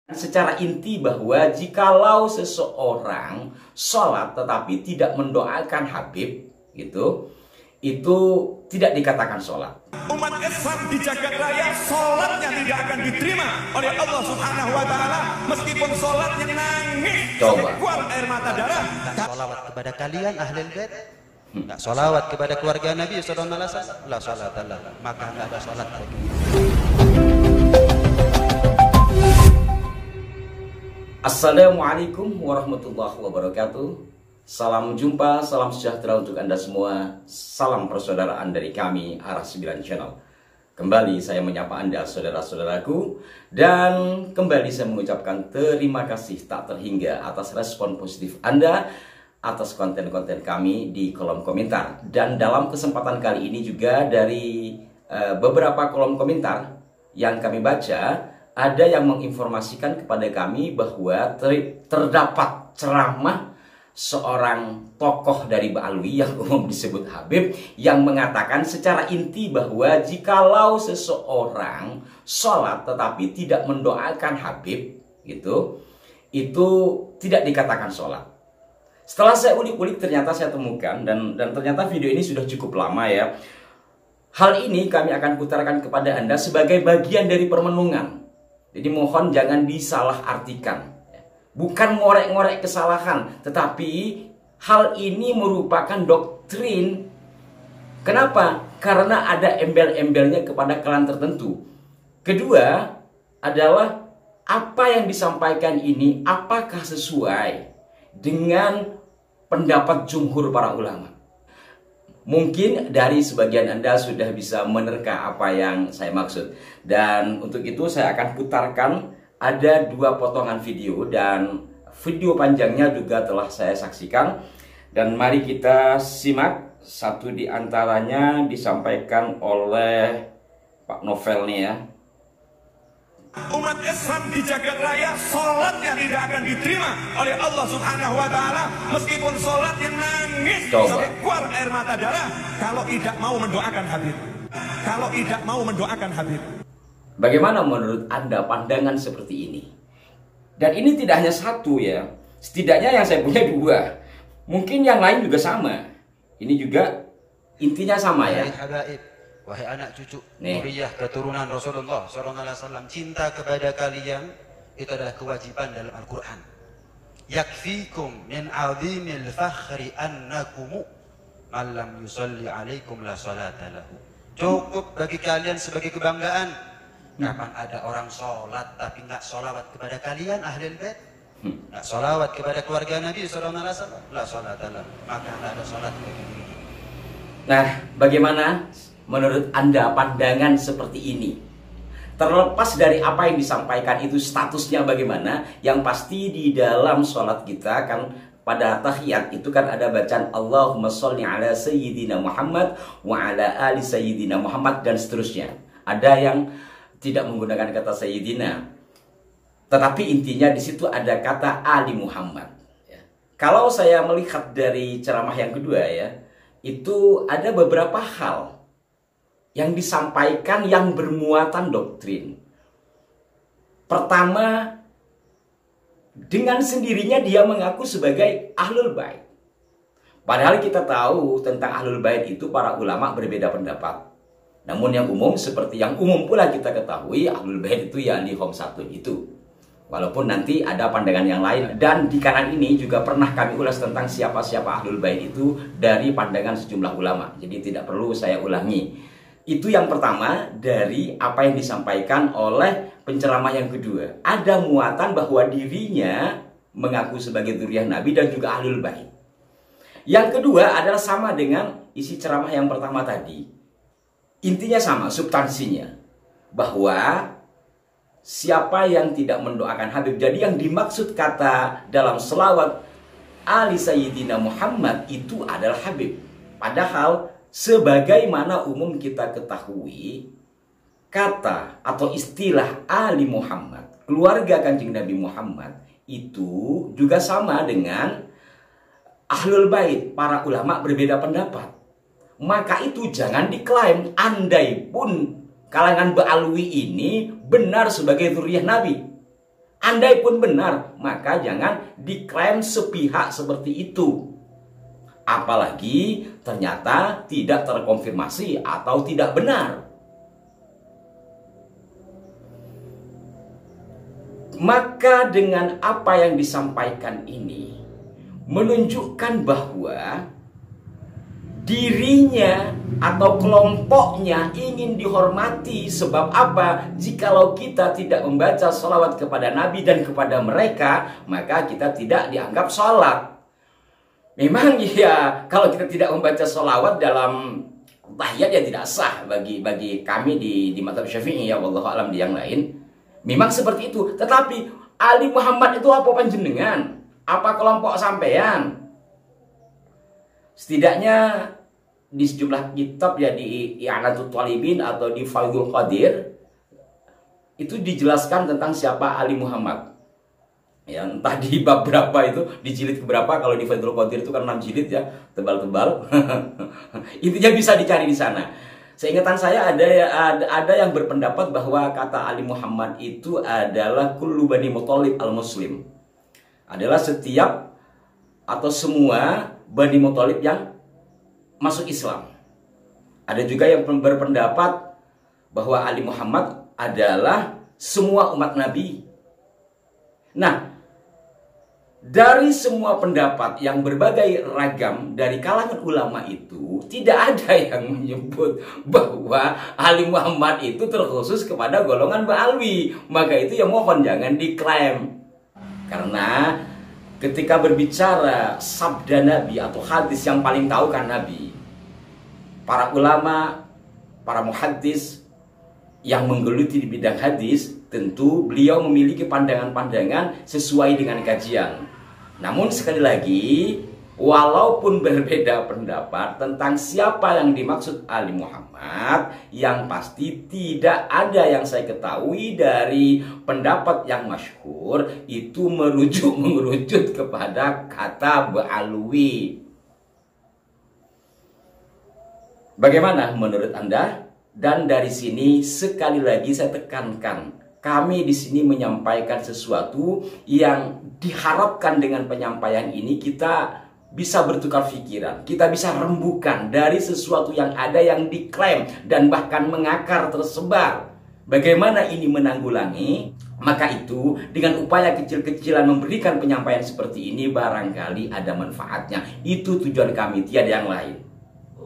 Secara inti bahwa jikalau seseorang sholat tetapi tidak mendoakan Habib gitu, itu tidak dikatakan sholat. Umat Islam di jagat raya sholatnya tidak akan diterima oleh Allah Subhanahu wa Ta'ala, meskipun sholatnya nangis sampai keluar air mata darah. Sholawat kepada kalian ahlul bait, nggak sholawat kepada keluarga Nabi sallallahu alaihi wasallam, la sholat Allah, maka nggak ada sholat lagi. Assalamualaikum warahmatullahi wabarakatuh. Salam jumpa, salam sejahtera untuk Anda semua. Salam persaudaraan dari kami, Arah 9 Channel. Kembali saya menyapa Anda saudara-saudaraku, dan kembali saya mengucapkan terima kasih tak terhingga atas respon positif Anda atas konten-konten kami di kolom komentar. Dan dalam kesempatan kali ini juga dari beberapa kolom komentar yang kami baca, ada yang menginformasikan kepada kami bahwa terdapat ceramah seorang tokoh dari Ba'alwi yang umum disebut Habib, yang mengatakan secara inti bahwa jikalau seseorang sholat tetapi tidak mendoakan Habib gitu, itu tidak dikatakan sholat. Setelah saya ulik-ulik, ternyata saya temukan dan ternyata video ini sudah cukup lama ya. Hal ini kami akan putarkan kepada Anda sebagai bagian dari permenungan. Jadi mohon jangan disalah artikan. Bukan ngorek-ngorek kesalahan, tetapi hal ini merupakan doktrin. Kenapa? Karena ada embel-embelnya kepada klan tertentu. Kedua adalah apa yang disampaikan ini apakah sesuai dengan pendapat jumhur para ulama. Mungkin dari sebagian Anda sudah bisa menerka apa yang saya maksud. Dan untuk itu saya akan putarkan ada 2 potongan video, dan video panjangnya juga telah saya saksikan. Dan mari kita simak. Satu di antaranya disampaikan oleh Pak Novel nih ya. Umat Islam di jagat raya sholatnya tidak akan diterima oleh Allah Subhanahu wa Ta'ala, meskipun sholatnya nangis sampai keluar air mata darah, kalau tidak mau mendoakan Habib. Kalau tidak mau mendoakan Habib. Bagaimana menurut Anda pandangan seperti ini? Dan ini tidak hanya satu ya, setidaknya yang saya punya 2. Mungkin yang lain juga sama. Ini juga intinya sama ya. Wahai anak cucu zuriyah keturunan Rasulullah SAW, cinta kepada kalian itu adalah kewajiban dalam Al-Quran. Yakfikum min azimil fakhri annakumu man lam yusalli alaikum la salata lahu. Cukup bagi kalian sebagai kebanggaan. Kapan ada orang sholat tapi nggak sholawat kepada kalian ahlul bait, nggak sholawat kepada keluarga Nabi SAW, la salata lahu, maka nggak ada sholat bagi dirinya. Nah, bagaimana menurut Anda pandangan seperti ini? Terlepas dari apa yang disampaikan itu statusnya bagaimana, yang pasti di dalam sholat kita kan pada tahiyat itu kan ada bacaan Allahumma sholli ala sayyidina Muhammad wa ala ali sayyidina Muhammad dan seterusnya. Ada yang tidak menggunakan kata sayyidina, tetapi intinya di situ ada kata ali Muhammad. Kalau saya melihat dari ceramah yang kedua ya, itu ada beberapa hal yang disampaikan yang bermuatan doktrin. Pertama, dengan sendirinya dia mengaku sebagai ahlul bait. Padahal kita tahu tentang ahlul bait itu para ulama berbeda pendapat. Namun yang umum, seperti yang umum pula kita ketahui, ahlul bait itu ya lihom satu itu. Walaupun nanti ada pandangan yang lain. Dan di kanan ini juga pernah kami ulas tentang siapa-siapa ahlul bait itu dari pandangan sejumlah ulama. Jadi tidak perlu saya ulangi. Itu yang pertama dari apa yang disampaikan oleh penceramah yang kedua. Ada muatan bahwa dirinya mengaku sebagai dzurriyyah Nabi dan juga ahlul bait. Yang kedua adalah sama dengan isi ceramah yang pertama tadi. Intinya sama, substansinya. Bahwa siapa yang tidak mendoakan Habib. Jadi yang dimaksud kata dalam selawat Ali Sayyidina Muhammad itu adalah Habib. Padahal sebagaimana umum kita ketahui, kata atau istilah Ali Muhammad, keluarga Kanjeng Nabi Muhammad, itu juga sama dengan ahlul bait. Para ulama berbeda pendapat. Maka itu jangan diklaim andai pun kalangan Ba'alwi ini benar sebagai dzurriyyah Nabi. Andai pun benar, maka jangan diklaim sepihak seperti itu. Apalagi ternyata tidak terkonfirmasi atau tidak benar. Maka dengan apa yang disampaikan ini menunjukkan bahwa dirinya atau kelompoknya ingin dihormati. Sebab apa? Jikalau kita tidak membaca sholawat kepada Nabi dan kepada mereka, maka kita tidak dianggap sholat. Memang ya, kalau kita tidak membaca sholawat dalam tahiyat ya tidak sah bagi kami di mazhab Syafi'i ya, wallahu alam di yang lain. Memang seperti itu. Tetapi Ali Muhammad itu apa panjenengan? Apa kelompok sampean? Setidaknya di sejumlah kitab ya, di I'anatul Talibin atau di Faidul Qadir, itu dijelaskan tentang siapa Ali Muhammad. Ya, entah di bab berapa itu, di jilid keberapa. Kalau di Faidul Qadir itu kan 6 jilid ya, tebal-tebal. Intinya bisa dicari di sana. Seingatan saya ada yang berpendapat bahwa kata Ali Muhammad itu adalah kullu bani Muthalib al-muslim. Adalah setiap atau semua Bani Muthalib yang masuk Islam. Ada juga yang berpendapat bahwa Ali Muhammad adalah semua umat Nabi. Nah, dari semua pendapat yang berbagai ragam dari kalangan ulama itu, tidak ada yang menyebut bahwa Ali Muhammad itu terkhusus kepada golongan Ba'alwi. Maka itu yang mohon jangan diklaim. Karena ketika berbicara sabda Nabi atau hadis yang paling tahu kan Nabi, para ulama, para muhaddis yang menggeluti di bidang hadis, tentu beliau memiliki pandangan-pandangan sesuai dengan kajian. Namun sekali lagi, walaupun berbeda pendapat tentang siapa yang dimaksud Ali Muhammad, yang pasti tidak ada yang saya ketahui dari pendapat yang masyhur itu mengerucut kepada kata Ba'alwi. Bagaimana menurut Anda? Dan dari sini sekali lagi saya tekankan, kami di sini menyampaikan sesuatu yang diharapkan dengan penyampaian ini kita bisa bertukar pikiran, kita bisa rembukan dari sesuatu yang ada yang diklaim dan bahkan mengakar tersebar. Bagaimana ini menanggulangi? Maka itu dengan upaya kecil-kecilan memberikan penyampaian seperti ini barangkali ada manfaatnya. Itu tujuan kami, tiada yang lain.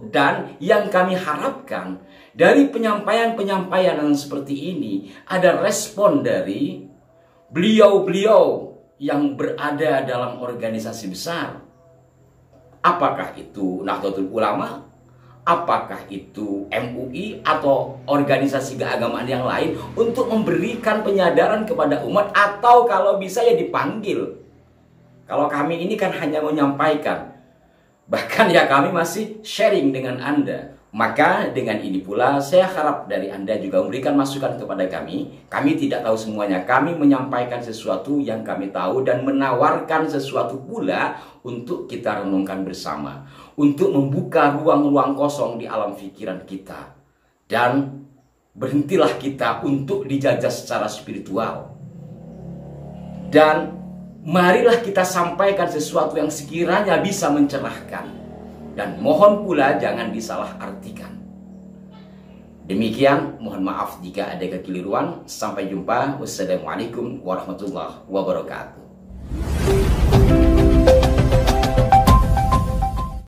Dan yang kami harapkan dari penyampaian-penyampaian yang seperti ini ada respon dari beliau-beliau yang berada dalam organisasi besar. Apakah itu Nahdlatul Ulama, apakah itu MUI atau organisasi keagamaan yang lain, untuk memberikan penyadaran kepada umat, atau kalau bisa ya dipanggil. Kalau kami ini kan hanya menyampaikan, bahkan ya kami masih sharing dengan Anda. Maka dengan ini pula saya harap dari Anda juga memberikan masukan kepada kami. Kami tidak tahu semuanya, kami menyampaikan sesuatu yang kami tahu dan menawarkan sesuatu pula untuk kita renungkan bersama, untuk membuka ruang-ruang kosong di alam pikiran kita. Dan berhentilah kita untuk dijajah secara spiritual. Dan marilah kita sampaikan sesuatu yang sekiranya bisa mencerahkan. Dan mohon pula jangan disalah-artikan. Demikian, mohon maaf jika ada kekeliruan. Sampai jumpa. Wassalamualaikum warahmatullahi wabarakatuh.